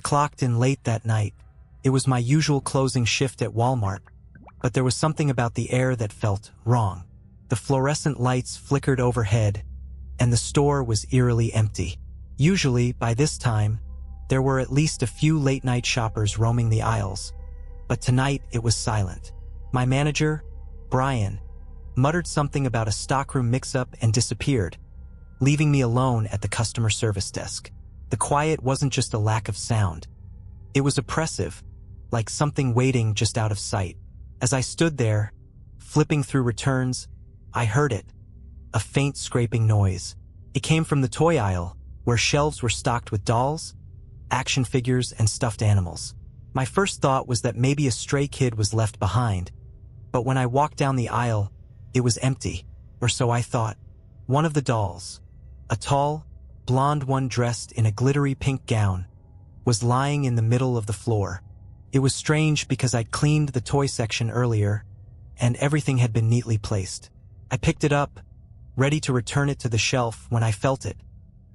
clocked in late that night. It was my usual closing shift at Walmart, but there was something about the air that felt wrong. The fluorescent lights flickered overhead, and the store was eerily empty. Usually, by this time, there were at least a few late-night shoppers roaming the aisles, but tonight it was silent. My manager, Brian, muttered something about a stockroom mix-up and disappeared, leaving me alone at the customer service desk. The quiet wasn't just a lack of sound. It was oppressive, like something waiting just out of sight. As I stood there, flipping through returns, I heard it, a faint scraping noise. It came from the toy aisle, where shelves were stocked with dolls, action figures, and stuffed animals. My first thought was that maybe a stray kid was left behind, but when I walked down the aisle, it was empty, or so I thought. One of the dolls, a tall, blonde one dressed in a glittery pink gown, was lying in the middle of the floor. It was strange because I'd cleaned the toy section earlier, and everything had been neatly placed. I picked it up, ready to return it to the shelf when I felt it.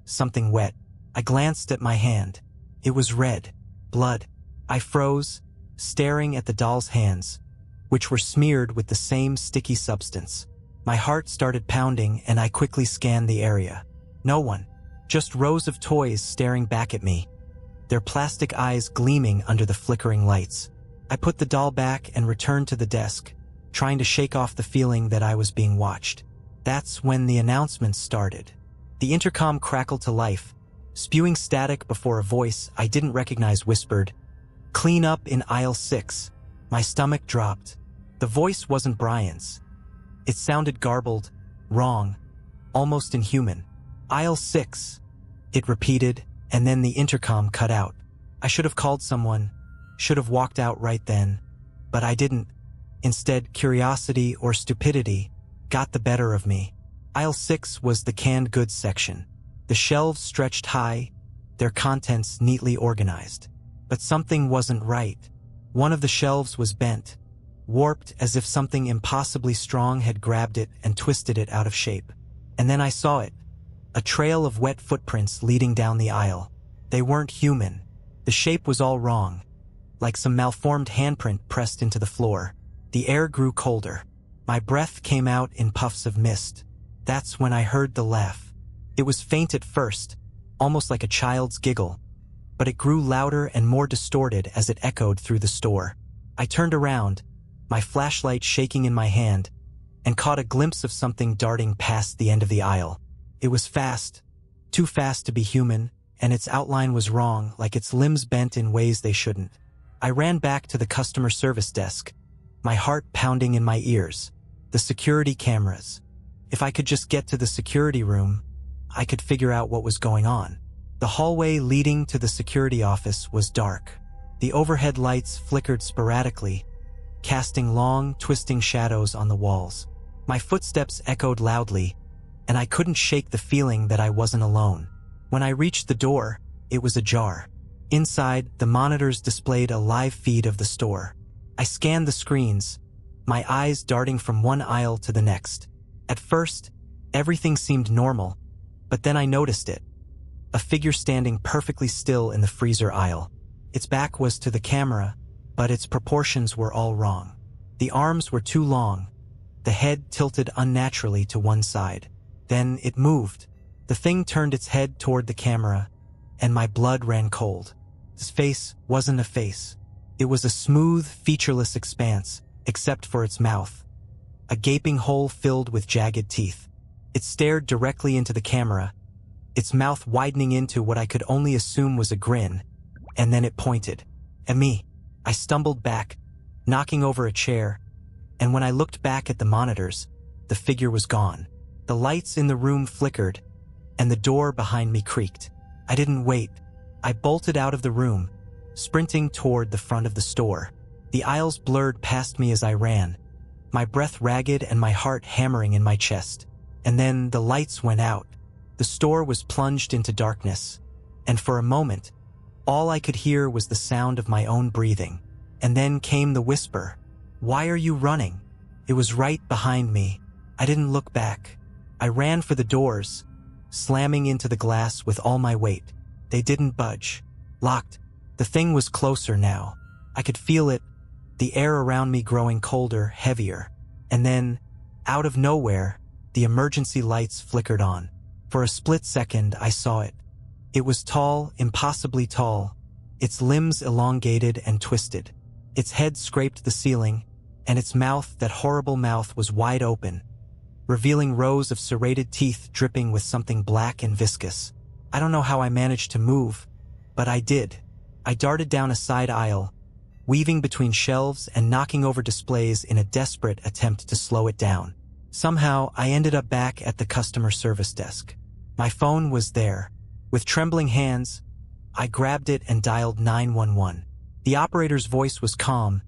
Something wet. I glanced at my hand. It was red. Blood. I froze, staring at the doll's hands, which were smeared with the same sticky substance. My heart started pounding and I quickly scanned the area. No one. Just rows of toys staring back at me, their plastic eyes gleaming under the flickering lights. I put the doll back and returned to the desk, trying to shake off the feeling that I was being watched. That's when the announcements started. The intercom crackled to life, spewing static before a voice I didn't recognize whispered, "Clean up in aisle 6. My stomach dropped. The voice wasn't Brian's. It sounded garbled, wrong, almost inhuman. "Aisle 6. It repeated, and then the intercom cut out. I should have called someone, should have walked out right then, but I didn't. Instead, curiosity or stupidity got the better of me. Aisle 6 was the canned goods section. The shelves stretched high, their contents neatly organized. But something wasn't right. One of the shelves was bent, warped as if something impossibly strong had grabbed it and twisted it out of shape. And then I saw it. A trail of wet footprints leading down the aisle. They weren't human. The shape was all wrong, like some malformed handprint pressed into the floor. The air grew colder. My breath came out in puffs of mist. That's when I heard the laugh. It was faint at first, almost like a child's giggle, but it grew louder and more distorted as it echoed through the store. I turned around, my flashlight shaking in my hand, and caught a glimpse of something darting past the end of the aisle. It was fast, too fast to be human, and its outline was wrong, like its limbs bent in ways they shouldn't. I ran back to the customer service desk, my heart pounding in my ears. The security cameras. If I could just get to the security room, I could figure out what was going on. The hallway leading to the security office was dark. The overhead lights flickered sporadically, casting long, twisting shadows on the walls. My footsteps echoed loudly, and I couldn't shake the feeling that I wasn't alone. When I reached the door, it was ajar. Inside, the monitors displayed a live feed of the store. I scanned the screens, my eyes darting from one aisle to the next. At first, everything seemed normal, but then I noticed it. A figure standing perfectly still in the freezer aisle. Its back was to the camera, but its proportions were all wrong. The arms were too long, the head tilted unnaturally to one side. Then it moved. The thing turned its head toward the camera, and my blood ran cold. This face wasn't a face. It was a smooth, featureless expanse, except for its mouth. A gaping hole filled with jagged teeth. It stared directly into the camera, its mouth widening into what I could only assume was a grin, and then it pointed at me. I stumbled back, knocking over a chair, and when I looked back at the monitors, the figure was gone. The lights in the room flickered, and the door behind me creaked. I didn't wait. I bolted out of the room, sprinting toward the front of the store. The aisles blurred past me as I ran, my breath ragged and my heart hammering in my chest. And then the lights went out. The store was plunged into darkness, and for a moment, all I could hear was the sound of my own breathing. And then came the whisper, "Why are you running?" It was right behind me. I didn't look back. I ran for the doors, slamming into the glass with all my weight. They didn't budge. Locked. The thing was closer now. I could feel it, the air around me growing colder, heavier. And then, out of nowhere, the emergency lights flickered on. For a split second, I saw it. It was tall, impossibly tall, its limbs elongated and twisted. Its head scraped the ceiling, and its mouth, that horrible mouth, was wide open, revealing rows of serrated teeth dripping with something black and viscous. I don't know how I managed to move, but I did. I darted down a side aisle, weaving between shelves and knocking over displays in a desperate attempt to slow it down. Somehow, I ended up back at the customer service desk. My phone was there. With trembling hands, I grabbed it and dialed 911. The operator's voice was calm,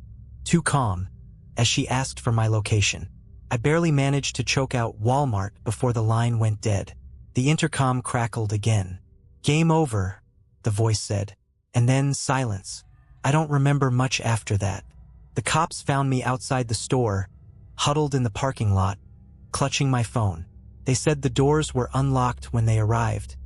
too calm, as she asked for my location. I barely managed to choke out Walmart before the line went dead. The intercom crackled again. "Game over," the voice said, and then silence. I don't remember much after that. The cops found me outside the store, huddled in the parking lot, clutching my phone. They said the doors were unlocked when they arrived,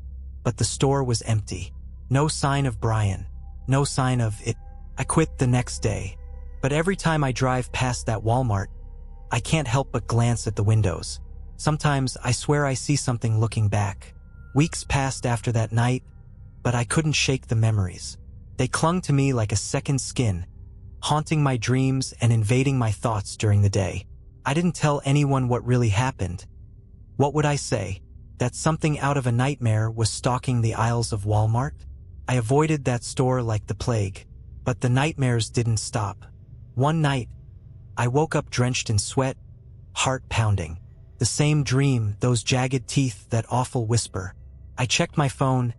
but the store was empty. No sign of Brian. No sign of it. I quit the next day. But every time I drive past that Walmart, I can't help but glance at the windows. Sometimes I swear I see something looking back. Weeks passed after that night, but I couldn't shake the memories. They clung to me like a second skin, haunting my dreams and invading my thoughts during the day. I didn't tell anyone what really happened. What would I say? That something out of a nightmare was stalking the aisles of Walmart? I avoided that store like the plague, but the nightmares didn't stop. One night, I woke up drenched in sweat, heart pounding. The same dream, those jagged teeth, that awful whisper. I checked my phone,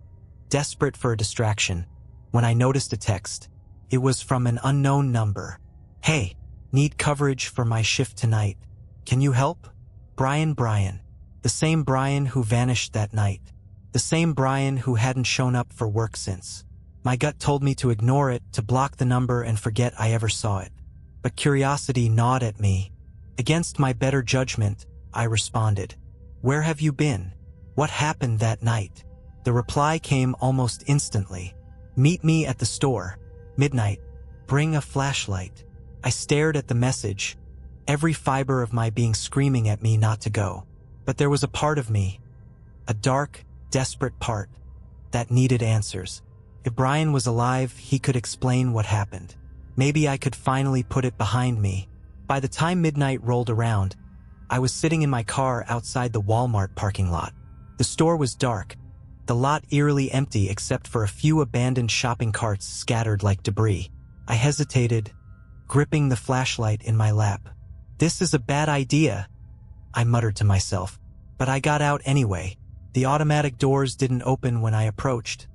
desperate for a distraction, when I noticed a text. It was from an unknown number. "Hey, need coverage for my shift tonight. Can you help? Brian." The same Brian who vanished that night. The same Brian who hadn't shown up for work since. My gut told me to ignore it, to block the number and forget I ever saw it. But curiosity gnawed at me. Against my better judgment, I responded, "Where have you been? What happened that night?" The reply came almost instantly. "Meet me at the store. Midnight. Bring a flashlight." I stared at the message, every fiber of my being screaming at me not to go. But there was a part of me, a dark, desperate part, that needed answers. If Brian was alive, he could explain what happened. Maybe I could finally put it behind me. By the time midnight rolled around, I was sitting in my car outside the Walmart parking lot. The store was dark, the lot eerily empty except for a few abandoned shopping carts scattered like debris. I hesitated, gripping the flashlight in my lap. "This is a bad idea," I muttered to myself, but I got out anyway. The automatic doors didn't open when I approached,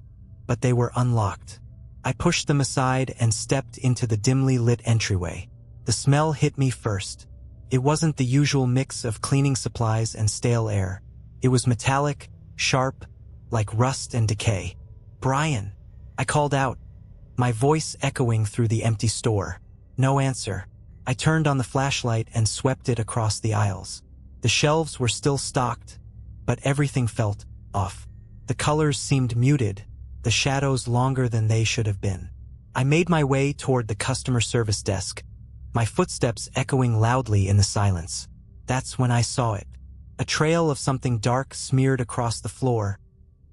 but they were unlocked. I pushed them aside and stepped into the dimly lit entryway. The smell hit me first. It wasn't the usual mix of cleaning supplies and stale air. It was metallic, sharp, like rust and decay. "Brian," I called out, my voice echoing through the empty store. No answer. I turned on the flashlight and swept it across the aisles. The shelves were still stocked, but everything felt off. The colors seemed muted, the shadows longer than they should have been. I made my way toward the customer service desk, my footsteps echoing loudly in the silence. That's when I saw it. A trail of something dark smeared across the floor,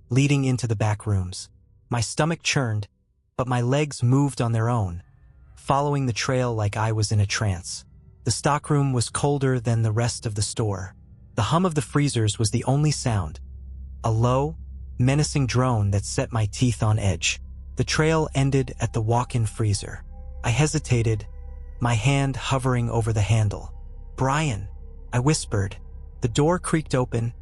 leading into the back rooms. My stomach churned, but my legs moved on their own, following the trail like I was in a trance. The stockroom was colder than the rest of the store. The hum of the freezers was the only sound, a low, menacing drone that set my teeth on edge. The trail ended at the walk-in freezer. I hesitated, my hand hovering over the handle. "Brian," I whispered. The door creaked open,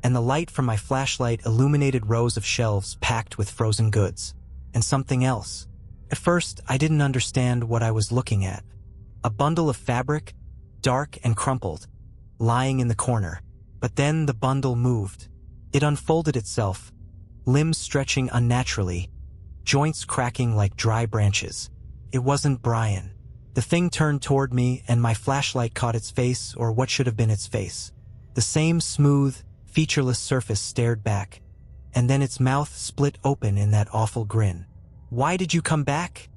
and the light from my flashlight illuminated rows of shelves packed with frozen goods. And something else. At first, I didn't understand what I was looking at. A bundle of fabric, dark and crumpled, lying in the corner. But then the bundle moved. It unfolded itself, limbs stretching unnaturally, joints cracking like dry branches. It wasn't Brian. The thing turned toward me and my flashlight caught its face, or what should have been its face. The same smooth, featureless surface stared back, and then its mouth split open in that awful grin. "Why did you come back?"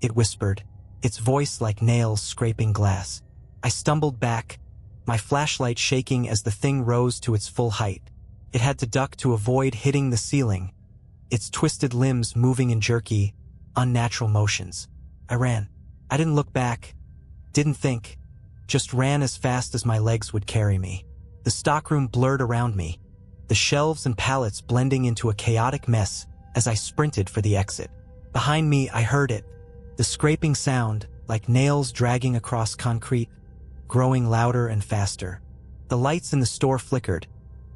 it whispered, its voice like nails scraping glass. I stumbled back, my flashlight shaking as the thing rose to its full height. It had to duck to avoid hitting the ceiling, its twisted limbs moving in jerky, unnatural motions. I ran. I didn't look back, didn't think, just ran as fast as my legs would carry me. The stockroom blurred around me, the shelves and pallets blending into a chaotic mess as I sprinted for the exit. Behind me, I heard it, the scraping sound, like nails dragging across concrete, growing louder and faster. The lights in the store flickered,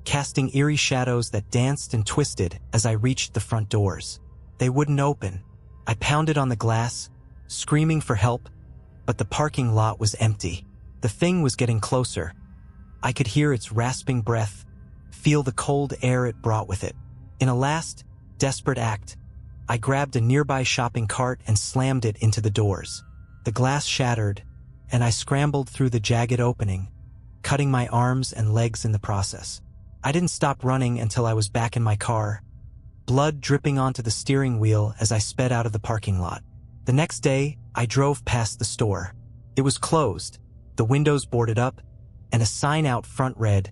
casting eerie shadows that danced and twisted as I reached the front doors. They wouldn't open. I pounded on the glass, screaming for help, but the parking lot was empty. The thing was getting closer. I could hear its rasping breath, feel the cold air it brought with it. In a last, desperate act, I grabbed a nearby shopping cart and slammed it into the doors. The glass shattered, and I scrambled through the jagged opening, cutting my arms and legs in the process. I didn't stop running until I was back in my car, blood dripping onto the steering wheel as I sped out of the parking lot. The next day, I drove past the store. It was closed, the windows boarded up, and a sign out front read,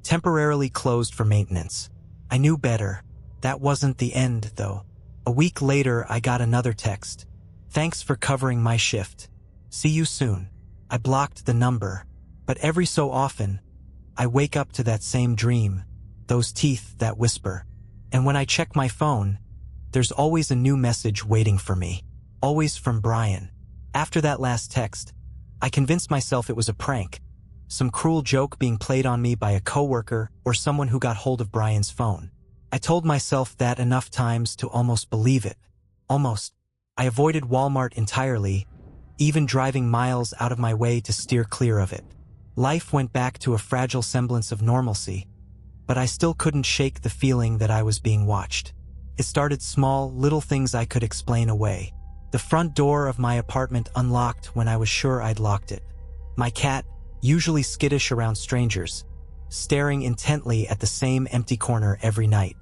"Temporarily closed for maintenance." I knew better. That wasn't the end, though. A week later, I got another text. "Thanks for covering my shift. See you soon." I blocked the number, but every so often, I wake up to that same dream, those teeth that whisper. And when I check my phone, there's always a new message waiting for me, always from Brian. After that last text, I convinced myself it was a prank, some cruel joke being played on me by a coworker or someone who got hold of Brian's phone. I told myself that enough times to almost believe it. Almost. I avoided Walmart entirely, even driving miles out of my way to steer clear of it. Life went back to a fragile semblance of normalcy, but I still couldn't shake the feeling that I was being watched. It started small, little things I could explain away. The front door of my apartment unlocked when I was sure I'd locked it. My cat, usually skittish around strangers, staring intently at the same empty corner every night.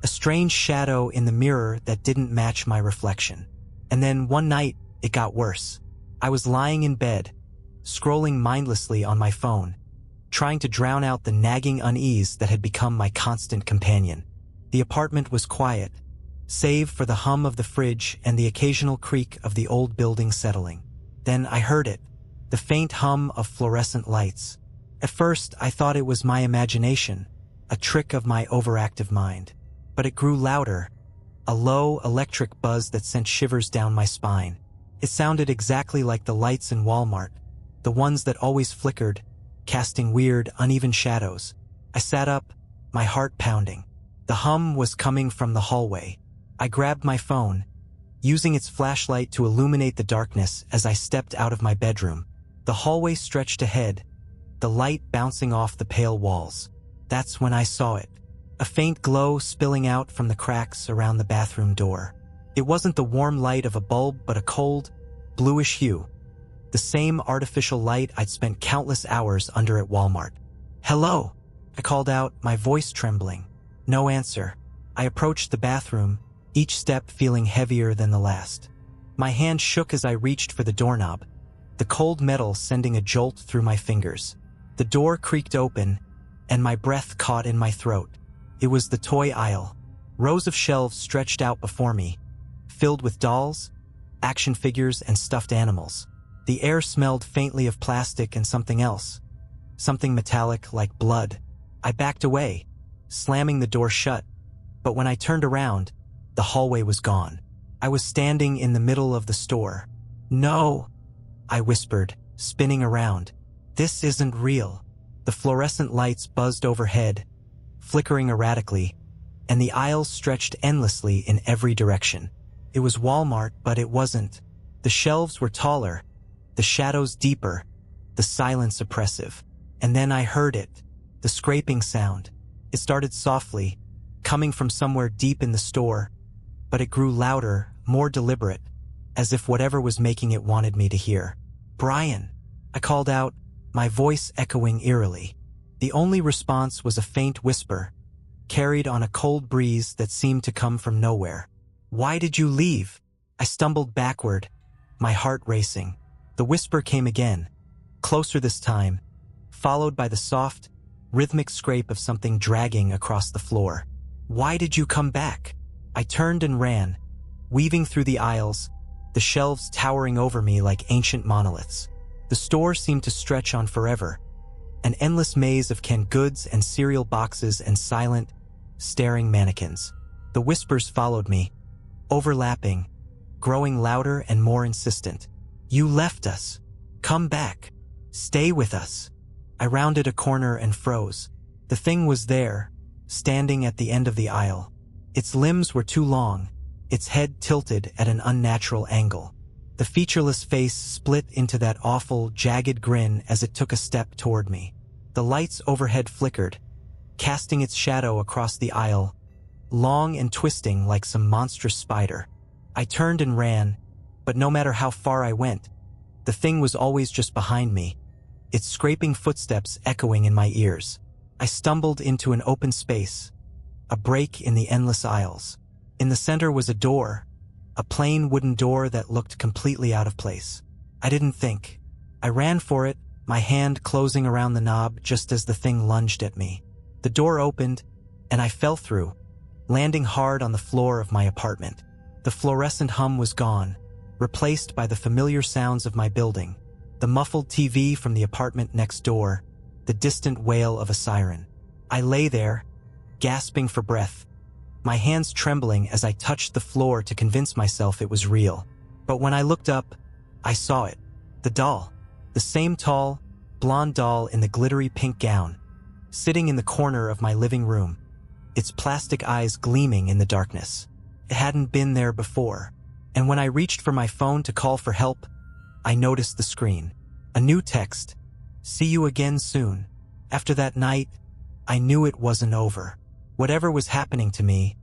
A strange shadow in the mirror that didn't match my reflection. And then one night, it got worse. I was lying in bed, scrolling mindlessly on my phone, trying to drown out the nagging unease that had become my constant companion. The apartment was quiet, save for the hum of the fridge and the occasional creak of the old building settling. Then I heard it, the faint hum of fluorescent lights. At first, I thought it was my imagination, a trick of my overactive mind. But it grew louder, a low, electric buzz that sent shivers down my spine. It sounded exactly like the lights in Walmart, the ones that always flickered, casting weird, uneven shadows. I sat up, my heart pounding. The hum was coming from the hallway. I grabbed my phone, using its flashlight to illuminate the darkness as I stepped out of my bedroom. The hallway stretched ahead, the light bouncing off the pale walls. That's when I saw it. A faint glow spilling out from the cracks around the bathroom door. It wasn't the warm light of a bulb, but a cold, bluish hue. The same artificial light I'd spent countless hours under at Walmart. "Hello," I called out, my voice trembling. No answer. I approached the bathroom, each step feeling heavier than the last. My hand shook as I reached for the doorknob, the cold metal sending a jolt through my fingers. The door creaked open, and my breath caught in my throat. It was the toy aisle. Rows of shelves stretched out before me, filled with dolls, action figures, and stuffed animals. The air smelled faintly of plastic and something else, something metallic like blood. I backed away, slamming the door shut, but when I turned around, the hallway was gone. I was standing in the middle of the store. "No," I whispered, spinning around. "This isn't real." The fluorescent lights buzzed overhead, flickering erratically, and the aisles stretched endlessly in every direction. It was Walmart, but it wasn't. The shelves were taller, the shadows deeper, the silence oppressive. And then I heard it, the scraping sound. It started softly, coming from somewhere deep in the store, but it grew louder, more deliberate, as if whatever was making it wanted me to hear. "Brian," I called out, my voice echoing eerily. The only response was a faint whisper, carried on a cold breeze that seemed to come from nowhere. Why did you leave? I stumbled backward, my heart racing. The whisper came again, closer this time, followed by the soft, rhythmic scrape of something dragging across the floor. Why did you come back? I turned and ran, weaving through the aisles, the shelves towering over me like ancient monoliths. The store seemed to stretch on forever, an endless maze of canned goods and cereal boxes and silent, staring mannequins. The whispers followed me, overlapping, growing louder and more insistent. You left us. Come back. Stay with us. I rounded a corner and froze. The thing was there, standing at the end of the aisle. Its limbs were too long, its head tilted at an unnatural angle. The featureless face split into that awful, jagged grin as it took a step toward me. The lights overhead flickered, casting its shadow across the aisle, long and twisting like some monstrous spider. I turned and ran, but no matter how far I went, the thing was always just behind me, its scraping footsteps echoing in my ears. I stumbled into an open space, a break in the endless aisles. In the center was a door, a plain wooden door that looked completely out of place. I didn't think. I ran for it, my hand closing around the knob just as the thing lunged at me. The door opened, and I fell through, landing hard on the floor of my apartment. The fluorescent hum was gone, replaced by the familiar sounds of my building, the muffled TV from the apartment next door, the distant wail of a siren. I lay there, gasping for breath, my hands trembling as I touched the floor to convince myself it was real. But when I looked up, I saw it. The doll. The same tall, blonde doll in the glittery pink gown, sitting in the corner of my living room, its plastic eyes gleaming in the darkness. It hadn't been there before, and when I reached for my phone to call for help, I noticed the screen. A new text. See you again soon. After that night, I knew it wasn't over. Whatever was happening to me,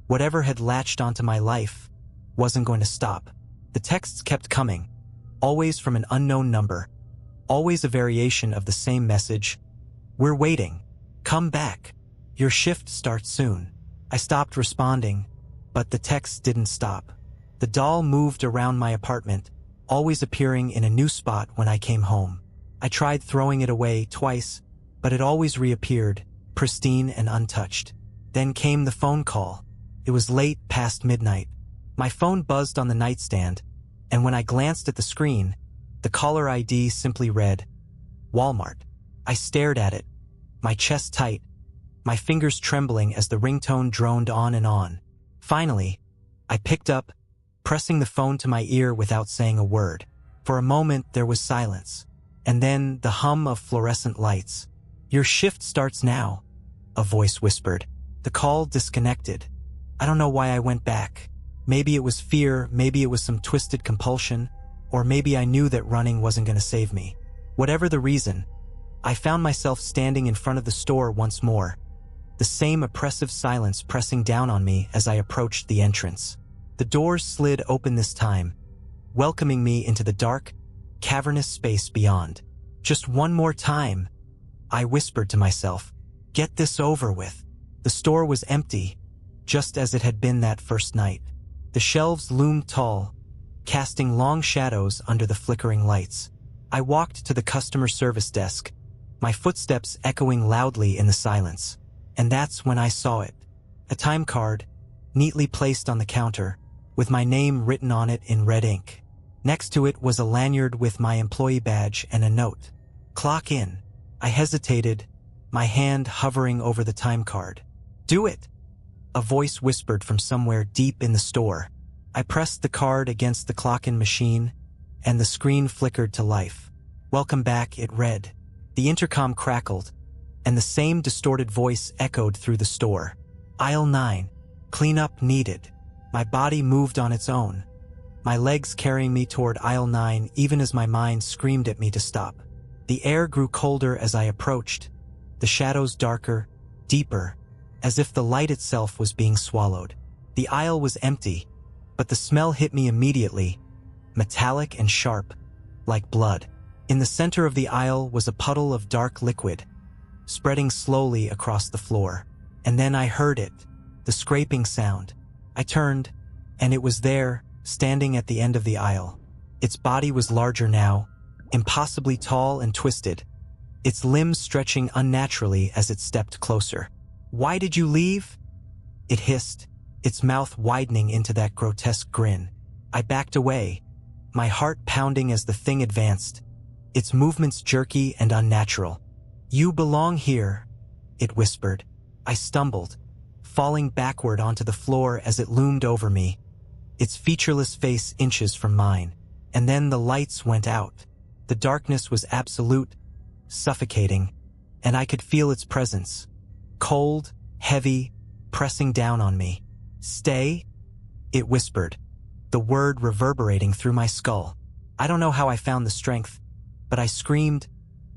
whatever had latched onto my life, wasn't going to stop. The texts kept coming, always from an unknown number, always a variation of the same message. We're waiting. Come back. Your shift starts soon. I stopped responding, but the texts didn't stop. The doll moved around my apartment, always appearing in a new spot when I came home. I tried throwing it away twice, but it always reappeared, pristine and untouched. Then came the phone call. It was late past midnight. My phone buzzed on the nightstand, and when I glanced at the screen, the caller ID simply read, Walmart. I stared at it, my chest tight, my fingers trembling as the ringtone droned on and on. Finally, I picked up, pressing the phone to my ear without saying a word. For a moment, there was silence, and then the hum of fluorescent lights. Your shift starts now, a voice whispered. The call disconnected. I don't know why I went back. Maybe it was fear, maybe it was some twisted compulsion, or maybe I knew that running wasn't going to save me. Whatever the reason, I found myself standing in front of the store once more, the same oppressive silence pressing down on me as I approached the entrance. The doors slid open this time, welcoming me into the dark, cavernous space beyond. Just one more time, I whispered to myself. Get this over with. The store was empty, just as it had been that first night. The shelves loomed tall, casting long shadows under the flickering lights. I walked to the customer service desk, my footsteps echoing loudly in the silence. And that's when I saw it. A time card, neatly placed on the counter, with my name written on it in red ink. Next to it was a lanyard with my employee badge and a note. Clock in. I hesitated, my hand hovering over the time card. Do it! A voice whispered from somewhere deep in the store. I pressed the card against the clock-in machine, and the screen flickered to life. Welcome back, it read. The intercom crackled, and the same distorted voice echoed through the store. Aisle 9. Cleanup needed. My body moved on its own, my legs carrying me toward aisle 9 even as my mind screamed at me to stop. The air grew colder as I approached, the shadows darker, deeper, as if the light itself was being swallowed. The aisle was empty, but the smell hit me immediately, metallic and sharp, like blood. In the center of the aisle was a puddle of dark liquid, spreading slowly across the floor. And then I heard it, the scraping sound. I turned, and it was there, standing at the end of the aisle. Its body was larger now, impossibly tall and twisted, its limbs stretching unnaturally as it stepped closer. "Why did you leave?" It hissed, its mouth widening into that grotesque grin. I backed away, my heart pounding as the thing advanced, its movements jerky and unnatural. "You belong here," it whispered. I stumbled, falling backward onto the floor as it loomed over me, its featureless face inches from mine. And then the lights went out. The darkness was absolute, suffocating, and I could feel its presence. Cold, heavy, pressing down on me. "Stay," it whispered, the word reverberating through my skull. I don't know how I found the strength, but I screamed,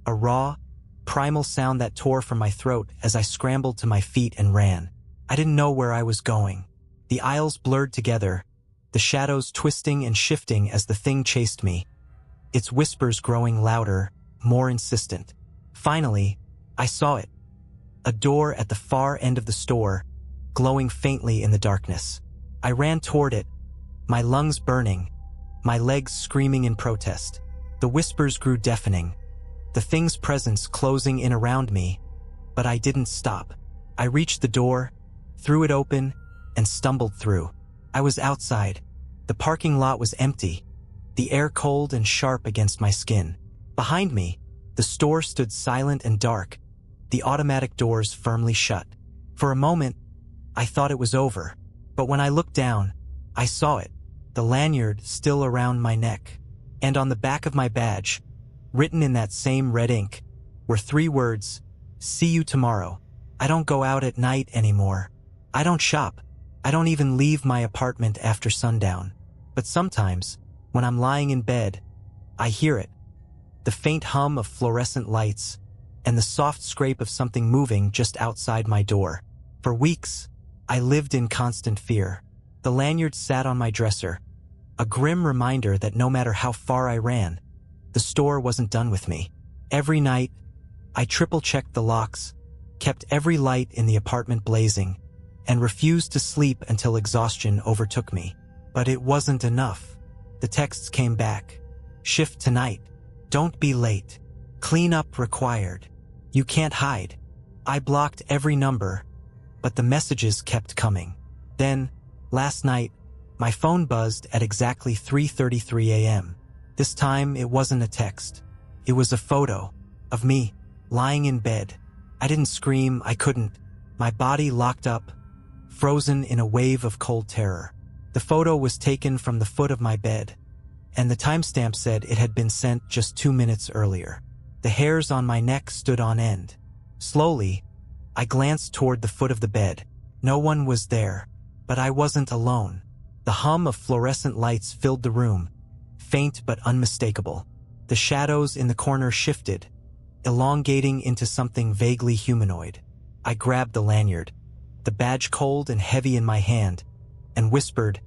a raw, primal sound that tore from my throat as I scrambled to my feet and ran. I didn't know where I was going. The aisles blurred together, the shadows twisting and shifting as the thing chased me, its whispers growing louder, more insistent. Finally, I saw it. A door at the far end of the store, glowing faintly in the darkness. I ran toward it, my lungs burning, my legs screaming in protest. The whispers grew deafening, the thing's presence closing in around me, but I didn't stop. I reached the door, threw it open, and stumbled through. I was outside. The parking lot was empty, the air cold and sharp against my skin. Behind me, the store stood silent and dark, the automatic doors firmly shut. For a moment, I thought it was over, but when I looked down, I saw it, the lanyard still around my neck. And on the back of my badge, written in that same red ink, were 3 words, "See you tomorrow." I don't go out at night anymore. I don't shop. I don't even leave my apartment after sundown. But sometimes, when I'm lying in bed, I hear it. The faint hum of fluorescent lights, and the soft scrape of something moving just outside my door. For weeks, I lived in constant fear. The lanyard sat on my dresser, a grim reminder that no matter how far I ran, the store wasn't done with me. Every night, I triple-checked the locks, kept every light in the apartment blazing, and refused to sleep until exhaustion overtook me. But it wasn't enough. The texts came back. "Shift tonight. Don't be late. Clean up required. You can't hide." I blocked every number, but the messages kept coming. Then, last night, my phone buzzed at exactly 3:33 a.m. This time, it wasn't a text. It was a photo of me, lying in bed. I didn't scream, I couldn't. My body locked up, frozen in a wave of cold terror. The photo was taken from the foot of my bed, and the timestamp said it had been sent just 2 minutes earlier. The hairs on my neck stood on end. Slowly, I glanced toward the foot of the bed. No one was there, but I wasn't alone. The hum of fluorescent lights filled the room, faint but unmistakable. The shadows in the corner shifted, elongating into something vaguely humanoid. I grabbed the lanyard, the badge cold and heavy in my hand, and whispered,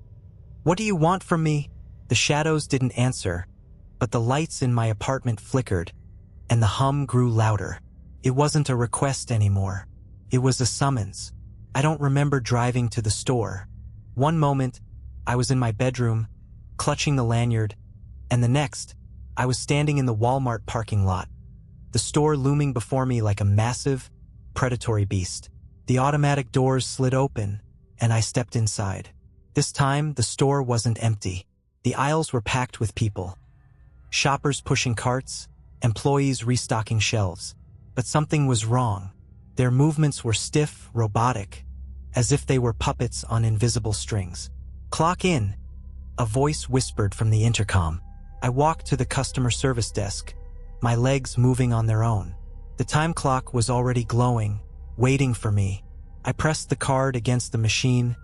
"What do you want from me?" The shadows didn't answer, but the lights in my apartment flickered, and the hum grew louder. It wasn't a request anymore. It was a summons. I don't remember driving to the store. One moment, I was in my bedroom, clutching the lanyard, and the next, I was standing in the Walmart parking lot, the store looming before me like a massive, predatory beast. The automatic doors slid open, and I stepped inside. This time, the store wasn't empty. The aisles were packed with people. Shoppers pushing carts, employees restocking shelves. But something was wrong. Their movements were stiff, robotic, as if they were puppets on invisible strings. "Clock in," a voice whispered from the intercom. I walked to the customer service desk, my legs moving on their own. The time clock was already glowing, waiting for me. I pressed the card against the machine,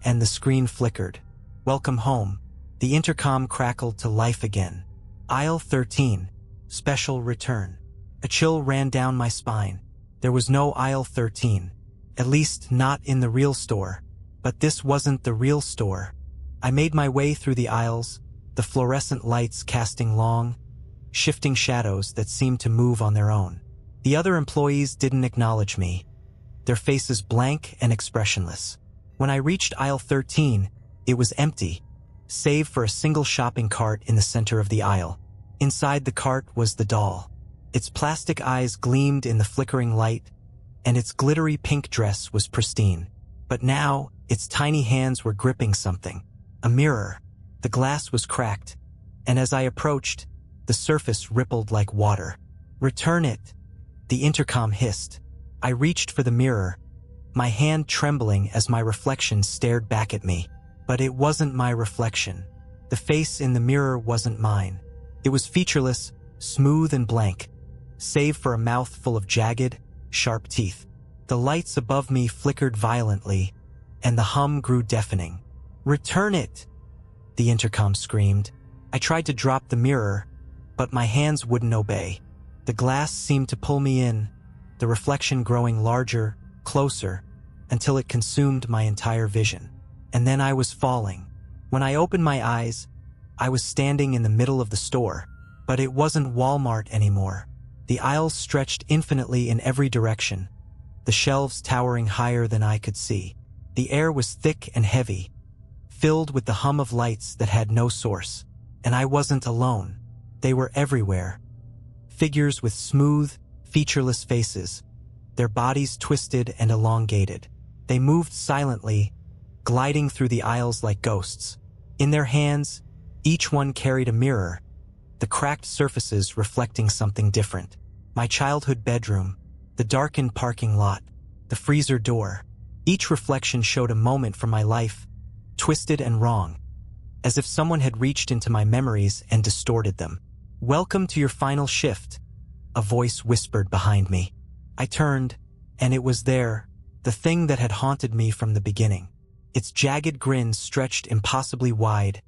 and the screen flickered. "Welcome home." The intercom crackled to life again. "Aisle 13, special return." A chill ran down my spine. There was no aisle 13, at least not in the real store. But this wasn't the real store. I made my way through the aisles, the fluorescent lights casting long, shifting shadows that seemed to move on their own. The other employees didn't acknowledge me, their faces blank and expressionless. When I reached aisle 13, It was empty, save for a single shopping cart in the center of the aisle. Inside the cart was the doll. Its plastic eyes gleamed in the flickering light, and its glittery pink dress was pristine. But now, its tiny hands were gripping something. A mirror. The glass was cracked, and as I approached, the surface rippled like water. "Return it," the intercom hissed. I reached for the mirror, my hand trembling as my reflection stared back at me. But it wasn't my reflection. The face in the mirror wasn't mine. It was featureless, smooth and blank, save for a mouth full of jagged, sharp teeth. The lights above me flickered violently, and the hum grew deafening. "Return it!" the intercom screamed. I tried to drop the mirror, but my hands wouldn't obey. The glass seemed to pull me in, the reflection growing larger, closer, until it consumed my entire vision. And then I was falling. When I opened my eyes, I was standing in the middle of the store, but it wasn't Walmart anymore. The aisles stretched infinitely in every direction, the shelves towering higher than I could see. The air was thick and heavy, filled with the hum of lights that had no source. And I wasn't alone. They were everywhere. Figures with smooth, featureless faces, their bodies twisted and elongated. They moved silently, gliding through the aisles like ghosts. In their hands, each one carried a mirror, the cracked surfaces reflecting something different. My childhood bedroom, the darkened parking lot, the freezer door. Each reflection showed a moment from my life, twisted and wrong, as if someone had reached into my memories and distorted them. "Welcome to your final shift," a voice whispered behind me. I turned, and it was there, the thing that had haunted me from the beginning. Its jagged grin stretched impossibly wide,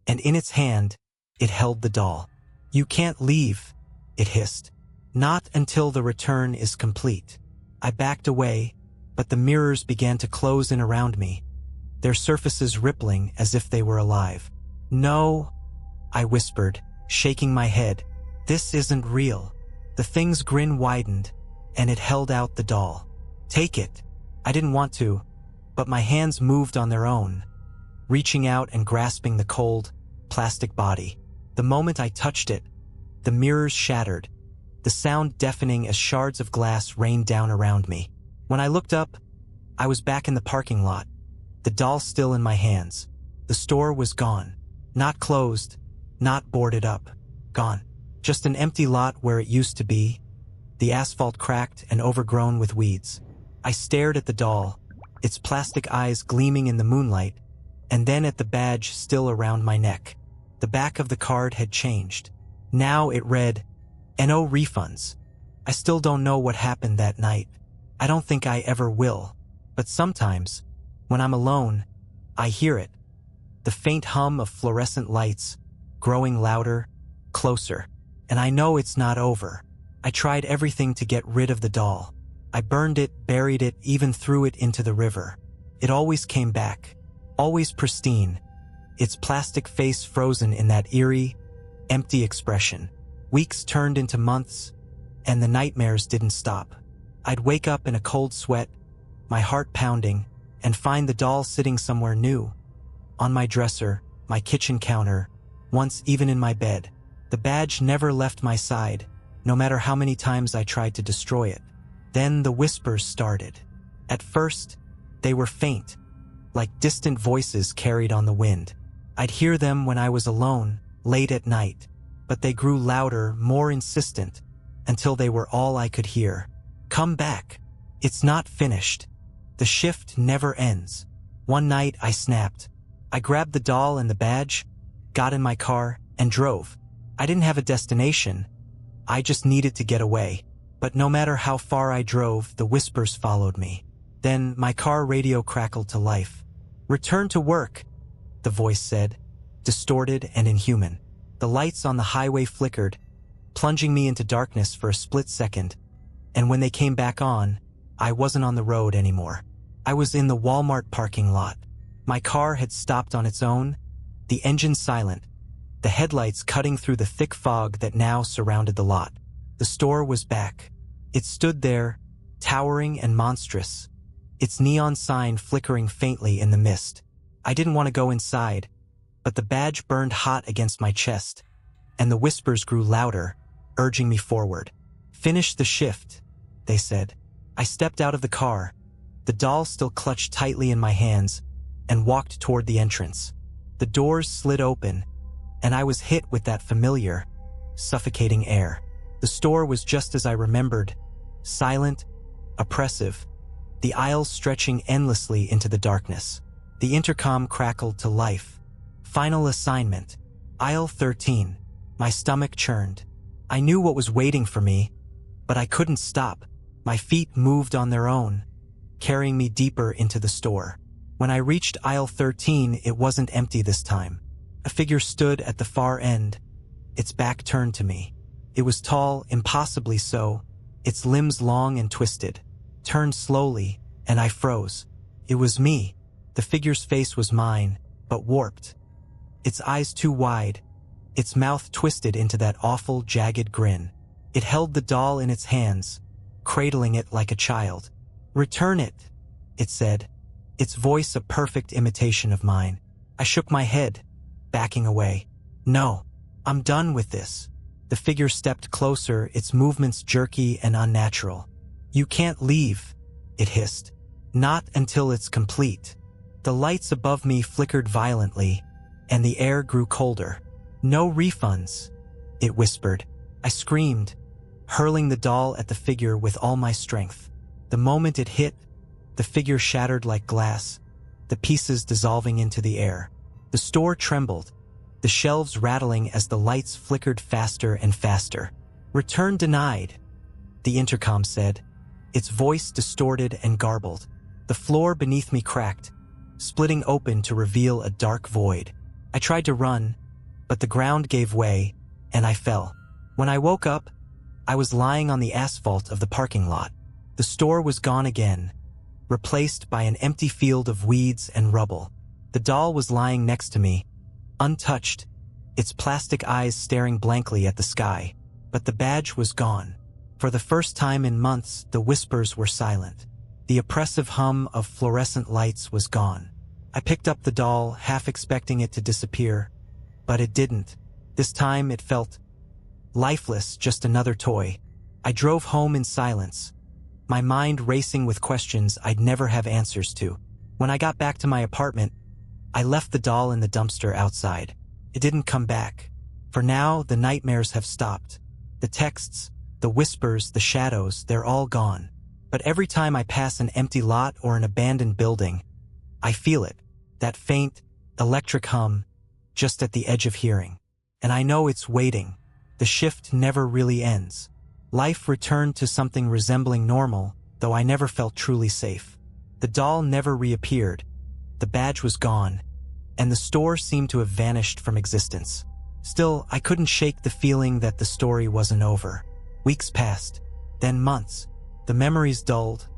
and in its hand, it held the doll. "You can't leave," it hissed. "Not until the return is complete." I backed away, but the mirrors began to close in around me, their surfaces rippling as if they were alive. "No," I whispered, shaking my head. "This isn't real." The thing's grin widened, and it held out the doll. "Take it." I didn't want to, but my hands moved on their own, reaching out and grasping the cold, plastic body. The moment I touched it, the mirrors shattered, the sound deafening as shards of glass rained down around me. When I looked up, I was back in the parking lot, the doll still in my hands. The store was gone. Not closed, not boarded up. Gone. Just an empty lot where it used to be, the asphalt cracked and overgrown with weeds. I stared at the doll, its plastic eyes gleaming in the moonlight, and then at the badge still around my neck. The back of the card had changed. Now it read, "No refunds." I still don't know what happened that night. I don't think I ever will. But sometimes, when I'm alone, I hear it. The faint hum of fluorescent lights, growing louder, closer. And I know it's not over. I tried everything to get rid of the doll. I burned it, buried it, even threw it into the river. It always came back, always pristine, its plastic face frozen in that eerie, empty expression. Weeks turned into months, and the nightmares didn't stop. I'd wake up in a cold sweat, my heart pounding, and find the doll sitting somewhere new. On my dresser, my kitchen counter, once even in my bed. The badge never left my side, no matter how many times I tried to destroy it. Then the whispers started. At first, they were faint, like distant voices carried on the wind. I'd hear them when I was alone, late at night, but they grew louder, more insistent, until they were all I could hear. "Come back. It's not finished. The shift never ends." One night I snapped. I grabbed the doll and the badge, got in my car, and drove. I didn't have a destination. I just needed to get away. But no matter how far I drove, the whispers followed me. Then my car radio crackled to life. "Return to work," the voice said, distorted and inhuman. The lights on the highway flickered, plunging me into darkness for a split second. And when they came back on, I wasn't on the road anymore. I was in the Walmart parking lot. My car had stopped on its own, the engine silent, the headlights cutting through the thick fog that now surrounded the lot. The store was back. It stood there, towering and monstrous, its neon sign flickering faintly in the mist. I didn't want to go inside, but the badge burned hot against my chest, and the whispers grew louder, urging me forward. "Finish the shift," they said. I stepped out of the car, the doll still clutched tightly in my hands, and walked toward the entrance. The doors slid open, and I was hit with that familiar, suffocating air. The store was just as I remembered, silent, oppressive, the aisles stretching endlessly into the darkness. The intercom crackled to life. "Final assignment. Aisle 13. My stomach churned. I knew what was waiting for me, but I couldn't stop. My feet moved on their own, carrying me deeper into the store. When I reached aisle 13, it wasn't empty this time. A figure stood at the far end, its back turned to me. It was tall, impossibly so, its limbs long and twisted. Turned slowly, and I froze. It was me. The figure's face was mine, but warped. Its eyes too wide, its mouth twisted into that awful, jagged grin. It held the doll in its hands, cradling it like a child. "Return it," it said, its voice a perfect imitation of mine. I shook my head, backing away. "No, I'm done with this." The figure stepped closer, its movements jerky and unnatural. "You can't leave," it hissed. "Not until it's complete." The lights above me flickered violently, and the air grew colder. "No refunds," it whispered. I screamed, hurling the doll at the figure with all my strength. The moment it hit, the figure shattered like glass, the pieces dissolving into the air. The store trembled, the shelves rattling as the lights flickered faster and faster. "Return denied," the intercom said, its voice distorted and garbled. The floor beneath me cracked, splitting open to reveal a dark void. I tried to run, but the ground gave way, and I fell. When I woke up, I was lying on the asphalt of the parking lot. The store was gone again, replaced by an empty field of weeds and rubble. The doll was lying next to me, untouched, its plastic eyes staring blankly at the sky. But the badge was gone. For the first time in months, the whispers were silent. The oppressive hum of fluorescent lights was gone. I picked up the doll, half expecting it to disappear, but it didn't. This time it felt lifeless, just another toy. I drove home in silence, my mind racing with questions I'd never have answers to. When I got back to my apartment, I left the doll in the dumpster outside. It didn't come back. For now, the nightmares have stopped. The texts, the whispers, the shadows, they're all gone. But every time I pass an empty lot or an abandoned building, I feel it, that faint, electric hum, just at the edge of hearing. And I know it's waiting. The shift never really ends. Life returned to something resembling normal, though I never felt truly safe. The doll never reappeared. The badge was gone, and the store seemed to have vanished from existence. Still, I couldn't shake the feeling that the story wasn't over. Weeks passed, then months. The memories dulled,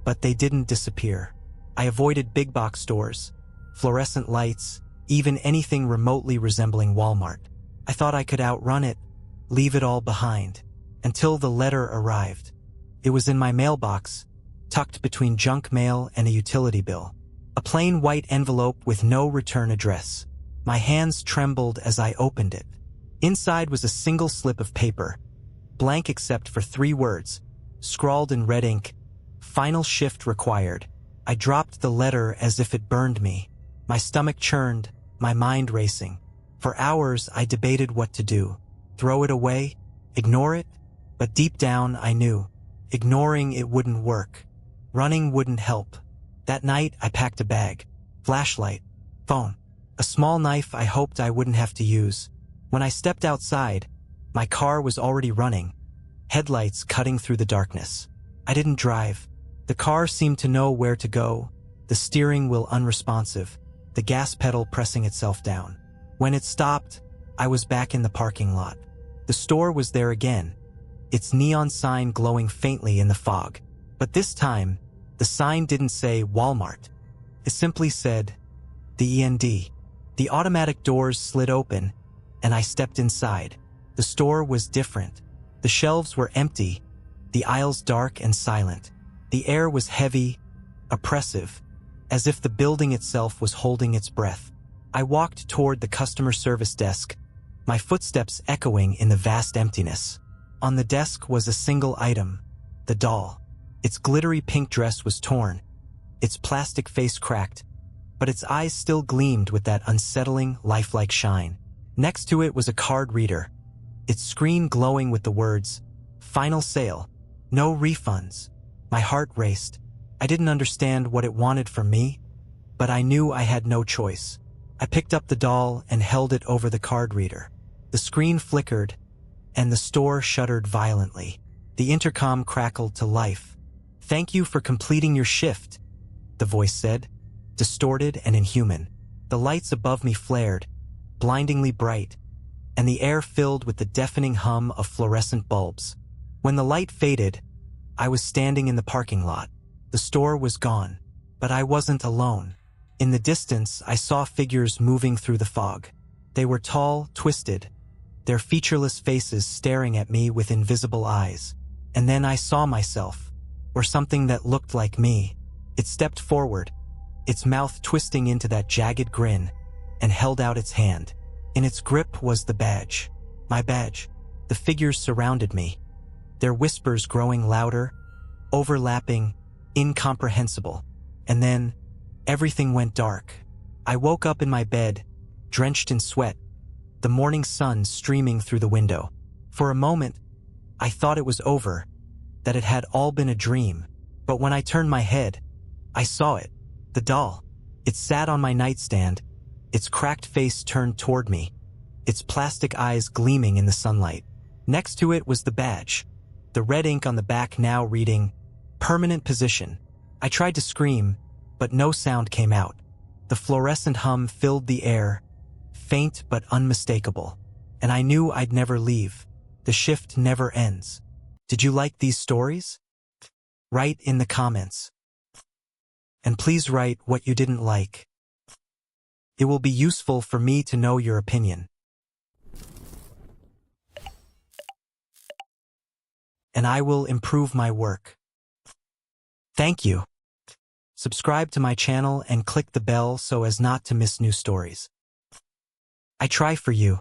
but they didn't disappear. I avoided big box stores, fluorescent lights, even anything remotely resembling Walmart. I thought I could outrun it, leave it all behind, until the letter arrived. It was in my mailbox, tucked between junk mail and a utility bill. A plain white envelope with no return address. My hands trembled as I opened it. Inside was a single slip of paper, blank except for 3 words, scrawled in red ink, "Final shift required." I dropped the letter as if it burned me. My stomach churned, my mind racing. For hours I debated what to do. Throw it away? Ignore it? But deep down I knew. Ignoring it wouldn't work. Running wouldn't help. That night I packed a bag, flashlight, phone, a small knife I hoped I wouldn't have to use. When I stepped outside, my car was already running, headlights cutting through the darkness. I didn't drive. The car seemed to know where to go, the steering wheel unresponsive, the gas pedal pressing itself down. When it stopped, I was back in the parking lot. The store was there again, its neon sign glowing faintly in the fog. But this time, the sign didn't say Walmart. It simply said, the END. The automatic doors slid open, and I stepped inside. The store was different. The shelves were empty, the aisles dark and silent. The air was heavy, oppressive, as if the building itself was holding its breath. I walked toward the customer service desk, my footsteps echoing in the vast emptiness. On the desk was a single item, the doll. Its glittery pink dress was torn, its plastic face cracked, but its eyes still gleamed with that unsettling, lifelike shine. Next to it was a card reader, its screen glowing with the words, "Final sale, no refunds." My heart raced. I didn't understand what it wanted from me, but I knew I had no choice. I picked up the doll and held it over the card reader. The screen flickered, and the store shuddered violently. The intercom crackled to life. "Thank you for completing your shift," the voice said, distorted and inhuman. The lights above me flared, blindingly bright, and the air filled with the deafening hum of fluorescent bulbs. When the light faded, I was standing in the parking lot. The store was gone, but I wasn't alone. In the distance, I saw figures moving through the fog. They were tall, twisted, their featureless faces staring at me with invisible eyes. And then I saw myself, or something that looked like me. It stepped forward, its mouth twisting into that jagged grin, and held out its hand. In its grip was the badge. My badge. The figures surrounded me, their whispers growing louder, overlapping, incomprehensible. And then, everything went dark. I woke up in my bed, drenched in sweat, the morning sun streaming through the window. For a moment, I thought it was over, that it had all been a dream. But when I turned my head, I saw it, the doll. It sat on my nightstand, its cracked face turned toward me, its plastic eyes gleaming in the sunlight. Next to it was the badge, the red ink on the back now reading, "Permanent position." I tried to scream, but no sound came out. The fluorescent hum filled the air, faint but unmistakable. And I knew I'd never leave. The shift never ends. Did you like these stories? Write in the comments. And please write what you didn't like. It will be useful for me to know your opinion. And I will improve my work. Thank you. Subscribe to my channel and click the bell so as not to miss new stories. I try for you.